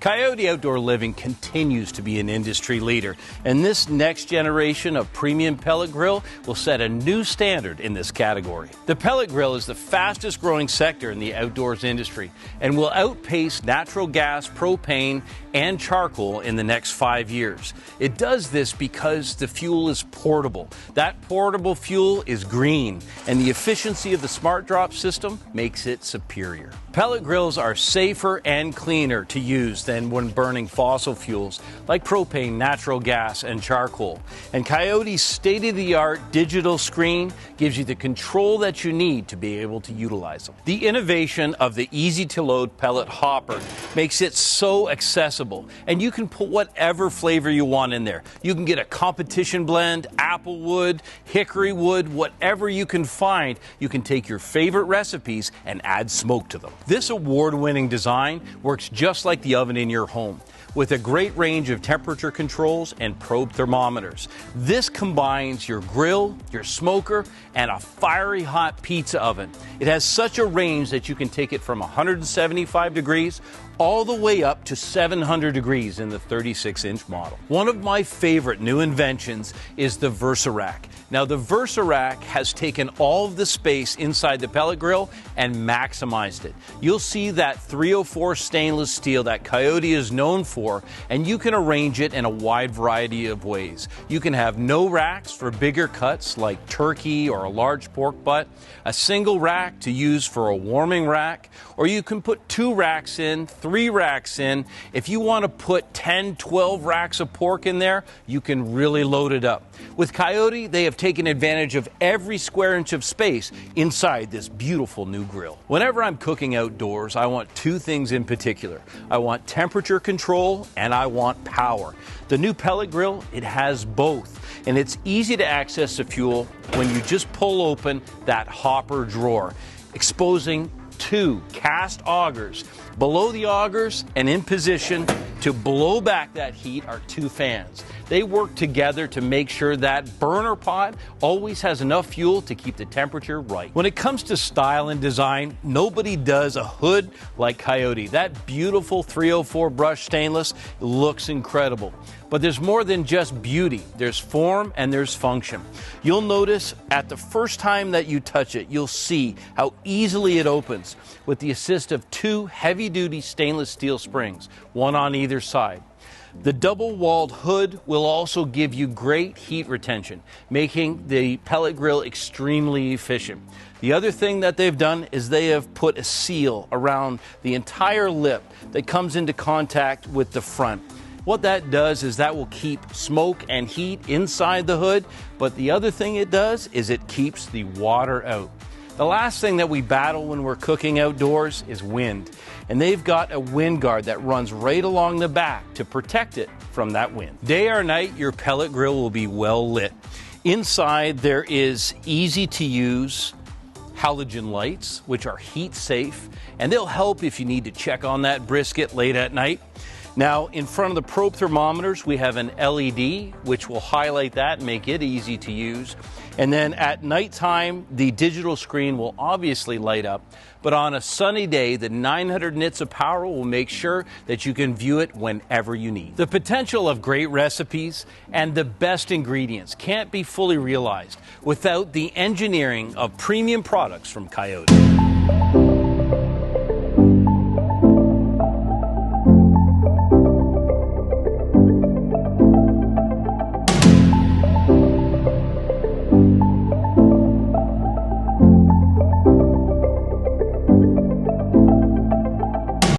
Coyote Outdoor Living continues to be an industry leader, and this next generation of premium pellet grill will set a new standard in this category. The pellet grill is the fastest growing sector in the outdoors industry and will outpace natural gas, propane, and charcoal in the next 5 years. It does this because the fuel is portable. That portable fuel is green, and the efficiency of the Smart Drop system makes it superior. Pellet grills are safer and cleaner to use than when burning fossil fuels like propane, natural gas, and charcoal. And Coyote's state-of-the-art digital screen gives you the control that you need to be able to utilize them. The innovation of the easy-to-load pellet hopper makes it so accessible, and you can put whatever flavor you want in there. You can get a competition blend, apple wood, hickory wood, whatever you can find. You can take your favorite recipes and add smoke to them. This award-winning design works just like the oven in your home, with a great range of temperature controls and probe thermometers. This combines your grill, your smoker, and a fiery hot pizza oven. It has such a range that you can take it from 175 degrees all the way up to 700 degrees in the 36-inch model. One of my favorite new inventions is the VersaRack. Now, the VersaRack has taken all of the space inside the pellet grill and maximized it. You'll see that 304 stainless steel that Coyote is known for, and you can arrange it in a wide variety of ways. You can have no racks for bigger cuts like turkey or a large pork butt, a single rack to use for a warming rack, or you can put 2 racks in, 3 racks in. If you want to put 10, 12 racks of pork in there, you can really load it up. With Coyote, they have taken advantage of every square inch of space inside this beautiful new grill. Whenever I'm cooking outdoors, I want 2 things in particular. I want temperature control and I want power. The new pellet grill, it has both, and it's easy to access the fuel when you just pull open that hopper drawer, exposing 2 cast augers. Below the augers and in position to blow back that heat are 2 fans. They work together to make sure that burner pot always has enough fuel to keep the temperature right. When it comes to style and design, nobody does a hood like Coyote. That beautiful 304 brushed stainless looks incredible. But there's more than just beauty. There's form and there's function. You'll notice at the first time that you touch it, you'll see how easily it opens with the assist of 2 heavy-duty stainless steel springs, one on either side. The double-walled hood will also give you great heat retention, making the pellet grill extremely efficient. The other thing that they've done is they have put a seal around the entire lip that comes into contact with the front. What that does is that will keep smoke and heat inside the hood, but the other thing it does is it keeps the water out. The last thing that we battle when we're cooking outdoors is wind, and they've got a wind guard that runs right along the back to protect it from that wind. Day or night, your pellet grill will be well lit. Inside there is easy to use halogen lights, which are heat safe, and they'll help if you need to check on that brisket late at night. Now, in front of the probe thermometers, we have an LED, which will highlight that and make it easy to use. And then at nighttime, the digital screen will obviously light up. But on a sunny day, the 900 nits of power will make sure that you can view it whenever you need. The potential of great recipes and the best ingredients can't be fully realized without the engineering of premium products from Coyote.